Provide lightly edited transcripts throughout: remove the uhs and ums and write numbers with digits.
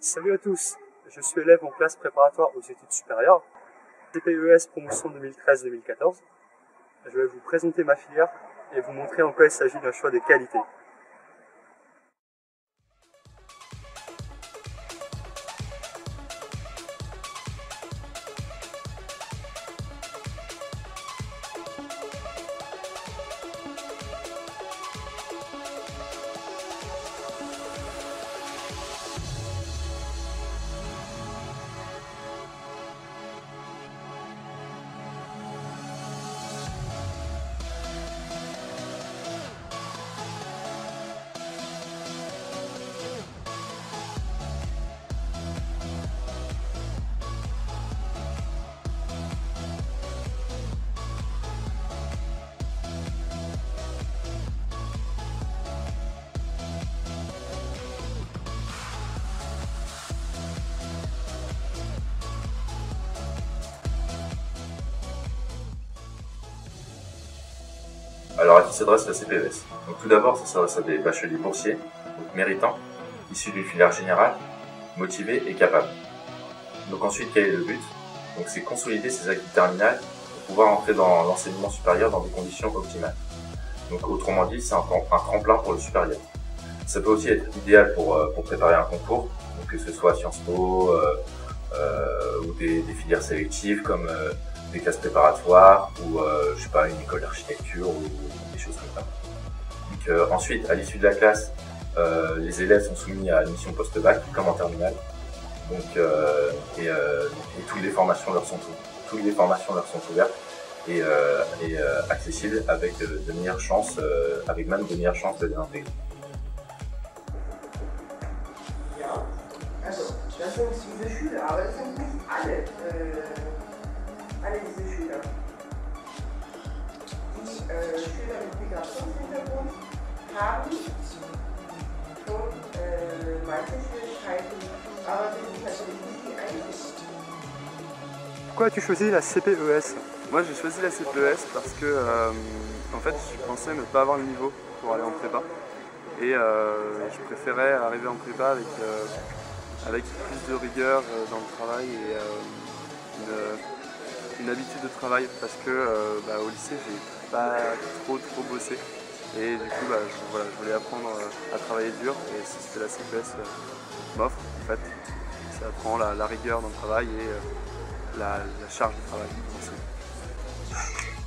Salut à tous, je suis élève en classe préparatoire aux études supérieures, CPES promotion 2013-2014. Je vais vous présenter ma filière et vous montrer en quoi il s'agit d'un choix de qualité. Alors, à qui s'adresse la CPES? Donc, tout d'abord, ça s'adresse à des bacheliers boursiers, donc méritants, issus d'une filière générale, motivés et capables. Donc ensuite, quel est le but? Donc c'est consolider ses acquis terminales pour pouvoir entrer dans l'enseignement supérieur dans des conditions optimales. Donc autrement dit, c'est un tremplin pour le supérieur. Ça peut aussi être idéal pour préparer un concours, donc que ce soit Sciences Po ou des filières sélectives comme des classes préparatoires ou je sais pas, une école d'architecture ou des choses comme ça. Donc ensuite, à l'issue de la classe, les élèves sont soumis à admission post-bac comme en terminale. Donc et toutes les formations leur sont ouvertes et accessibles avec de meilleures chances, avec même de meilleures chances de les intégrer. Also, das sind diese Schüler, aber das sind nicht alle diese Schüler. Die Schüler mit Migrationshintergrund haben schon manche Schwierigkeiten, aber sind natürlich nicht die einzigen. Pourquoi as-tu choisi la CPES? Moi j'ai choisi la CPES parce que en fait je pensais ne pas avoir le niveau pour aller en prépa et je préférais arriver en prépa avec plus de rigueur dans le travail et une habitude de travail parce que au lycée j'ai pas trop bossé et du coup je voulais apprendre à travailler dur et c'est ce que la CPES m'offre en fait. Ça apprend la rigueur dans le travail et la charge de travail.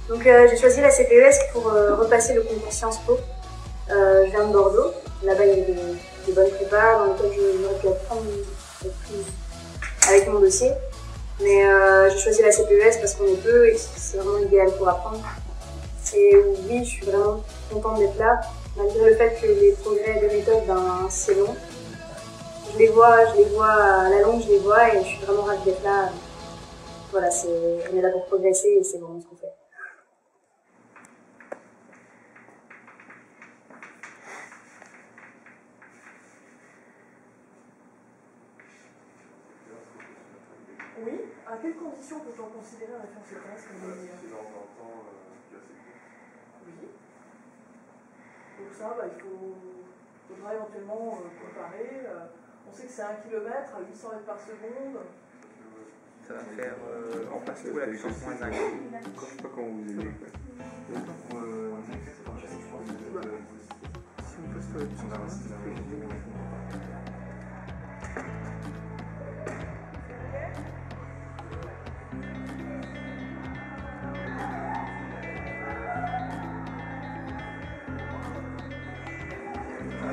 Donc j'ai choisi la CPES pour repasser le concours Sciences Po. Je viens de Bordeaux, là-bas il y a des bonnes prépas dans lesquelles j'aurais pu apprendre plus avec mon dossier. Mais j'ai choisi la CPES parce qu'on est peu et c'est vraiment idéal pour apprendre. Et oui, je suis vraiment contente d'être là, malgré le fait que les progrès de méthode, c'est long. Je les vois à la longue, je les vois et je suis vraiment ravie d'être là. Voilà, on est là pour progresser et c'est vraiment ce qu'on fait. Oui, à quelles conditions peut-on considérer un référent CPES comme le meilleur? Oui. Donc ça, il faudra éventuellement comparer. On sait que c'est 1 km à 800 mètres par seconde. Ça va faire en face de la puissance moins 1. Je sais pas comment vous aimez. Si on pose pas la puissance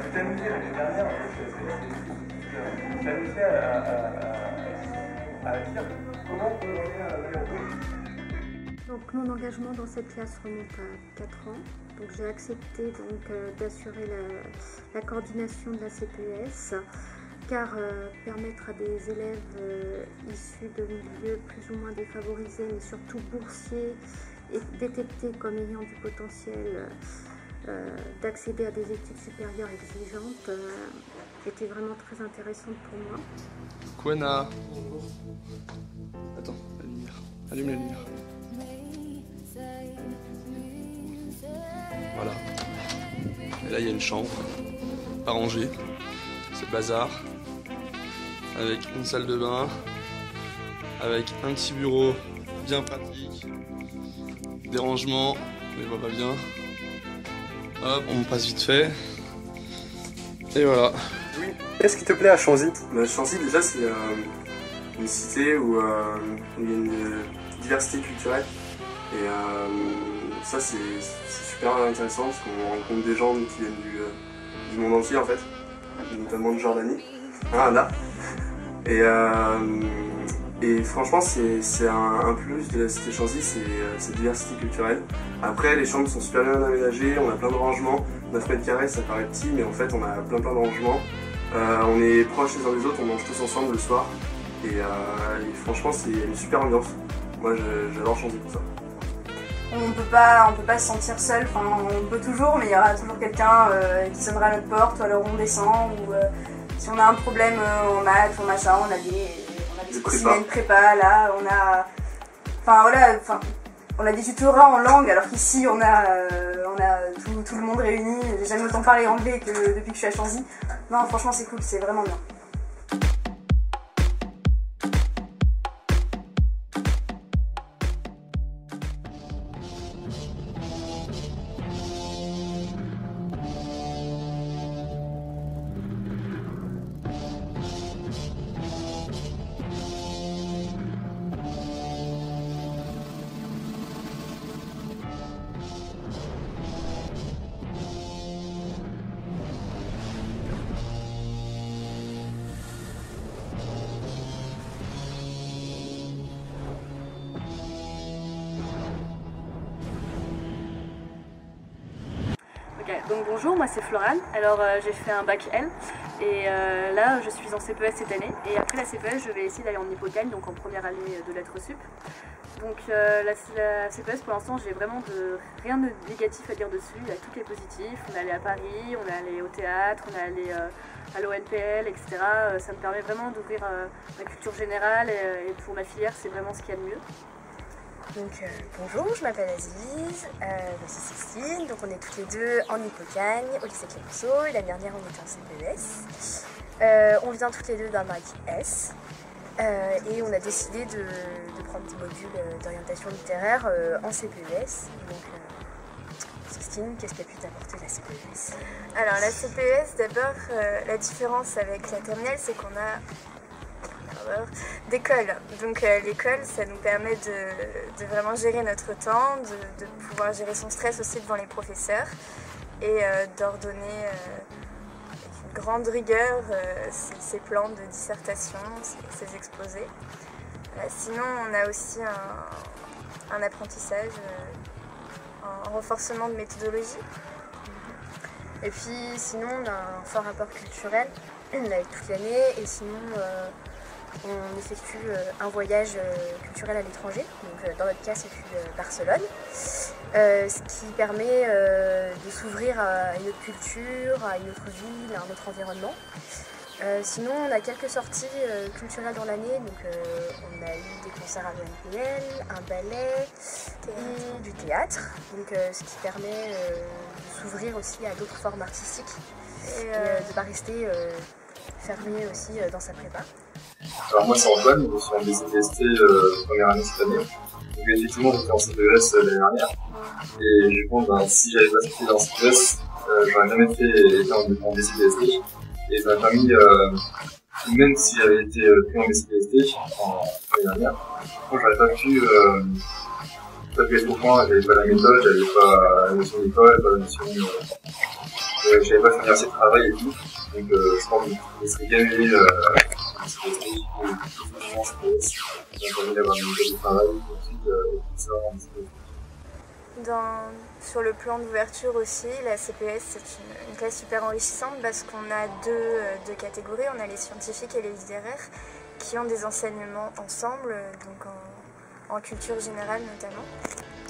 Je t'amusais l'année dernière, je t'amusais à dire comment on peut aller à la. Donc mon engagement dans cette classe remonte à 4 ans. Donc j'ai accepté d'assurer la coordination de la CPES car permettre à des élèves issus de milieux plus ou moins défavorisés mais surtout boursiers et détectés comme ayant du potentiel d'accéder à des études supérieures exigeantes était vraiment très intéressante pour moi. Quena. Attends, la lumière. Allume la lumière. Voilà. Et là il y a une chambre, pas rangée, c'est le bazar. avec une salle de bain, avec un petit bureau bien pratique, des rangements, mais pas bien. Hop, on passe vite fait. Et voilà. Oui. Qu'est-ce qui te plaît à Chanzy? Chanzy, déjà, c'est une cité où il y a une diversité culturelle. Et ça, c'est super intéressant parce qu'on rencontre des gens qui viennent du monde entier, en fait, notamment de Jordanie. Là. Et franchement, c'est un plus de la cité Chanzy, c'est cette diversité culturelle. Après, les chambres sont super bien aménagées, on a plein de rangements. 9 mètres carrés, ça paraît petit, mais en fait, on a plein de rangements. On est proches les uns des autres, on mange tous ensemble le soir. Et franchement, c'est une super ambiance. Moi, j'adore Chanzy pour ça. On peut pas se sentir seul, enfin, on peut toujours, mais il y aura toujours quelqu'un qui sonnera à notre porte, ou alors on descend, ou si on a un problème en maths ou machin, on a des spécimens de prépa, là, on a des tutorats en langue, alors qu'ici on a tout le monde réuni. J'ai jamais autant parlé anglais que depuis que je suis à Chanzy. Non, franchement c'est cool, c'est vraiment bien. Donc bonjour, moi c'est Florane. Alors j'ai fait un bac L et là je suis en CPES cette année et après la CPES je vais essayer d'aller en Hippocagne, donc en première année de lettres sup. Donc la CPES pour l'instant j'ai vraiment rien de négatif à dire dessus, il y a tout qui est positif. On est allé à Paris, on est allé au théâtre, on est allé à l'ONPL, etc. Ça me permet vraiment d'ouvrir ma culture générale et pour ma filière c'est vraiment ce qu'il y a de mieux. Donc bonjour, je m'appelle Aziz, voici Sixtine, donc on est toutes les deux en Hippocagne, au lycée Clémenceau, et l'année dernière on était en CPES. On vient toutes les deux d'un bac S, et on a décidé de prendre des modules d'orientation littéraire en CPES. Donc Sixtine, qu'est-ce qui a pu t'apporter la CPES? Alors la CPES, d'abord, la différence avec la terminale, c'est qu'on a d'école. Donc l'école, ça nous permet de vraiment gérer notre temps, de pouvoir gérer son stress aussi devant les professeurs et d'ordonner avec une grande rigueur ses plans de dissertation, ses exposés. Sinon, on a aussi un apprentissage, un renforcement de méthodologie. Et puis sinon, on a un fort rapport culturel avec toute l'année et sinon on effectue un voyage culturel à l'étranger, donc dans notre cas c'est Barcelone, ce qui permet de s'ouvrir à une autre culture, à une autre ville, à un autre environnement. Sinon on a quelques sorties culturelles dans l'année, donc on a eu des concerts à l'ONPL, un ballet et du théâtre, donc ce qui permet de s'ouvrir aussi à d'autres formes artistiques et de ne pas rester fermé aussi dans sa prépa. Alors moi c'est Antoine, je suis en BCPST première année cette année. Donc effectivement j'étais en CPES l'année dernière. Et du coup si j'avais pas été dans CPES, j'aurais jamais été en BCPST. Et ça m'a permis, même si j'avais été pris en BCPST l'année dernière, j'aurais pas pu être au point, j'avais pas la méthode, j'avais pas la notion d'école, pas la notion j'avais pas fait assez de travail et tout. Donc je pense que je serais bien aimé sur le plan d'ouverture aussi, la CPES c'est une classe super enrichissante parce qu'on a deux catégories, on a les scientifiques et les littéraires qui ont des enseignements ensemble, donc en culture générale notamment.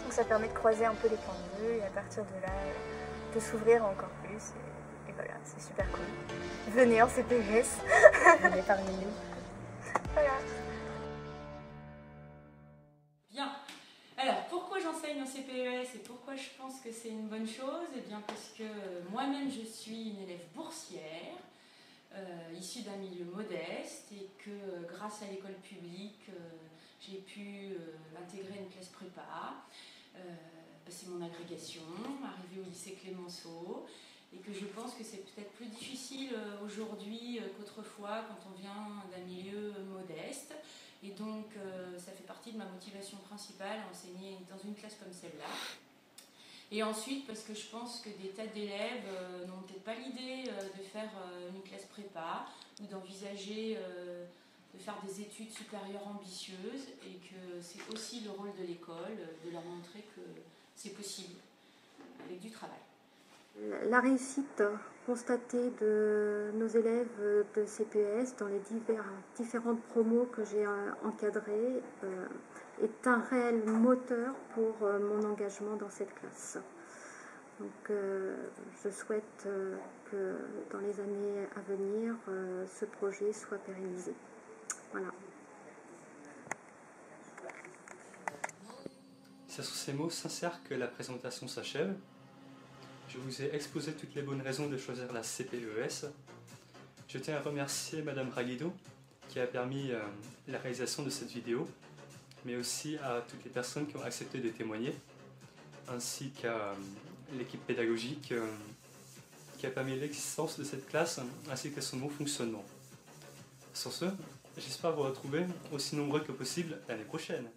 Donc ça permet de croiser un peu les points de vue et à partir de là de s'ouvrir encore plus. Et voilà, c'est super cool. Venez en CPES. Venez parmi nous. Voilà. Bien. Alors, pourquoi j'enseigne en CPES et pourquoi je pense que c'est une bonne chose? Eh bien, parce que moi-même, je suis une élève boursière, issue d'un milieu modeste et grâce à l'école publique, j'ai pu intégrer une classe prépa, passer mon agrégation, arriver au lycée Clémenceau, et que je pense que c'est peut-être plus difficile aujourd'hui qu'autrefois quand on vient d'un milieu modeste. Et donc ça fait partie de ma motivation principale à enseigner dans une classe comme celle-là. Et ensuite parce que je pense que des tas d'élèves n'ont peut-être pas l'idée de faire une classe prépa ou d'envisager de faire des études supérieures ambitieuses, et que c'est aussi le rôle de l'école de leur montrer que c'est possible avec du travail. La réussite constatée de nos élèves de CPES dans les différentes promos que j'ai encadrées est un réel moteur pour mon engagement dans cette classe. Donc je souhaite que dans les années à venir, ce projet soit pérennisé. Voilà. C'est sur ces mots sincères que la présentation s'achève. Je vous ai exposé toutes les bonnes raisons de choisir la CPES. Je tiens à remercier Madame Raguido qui a permis la réalisation de cette vidéo, mais aussi à toutes les personnes qui ont accepté de témoigner, ainsi qu'à l'équipe pédagogique qui a permis l'existence de cette classe ainsi que son bon fonctionnement. Sur ce, j'espère vous retrouver aussi nombreux que possible l'année prochaine.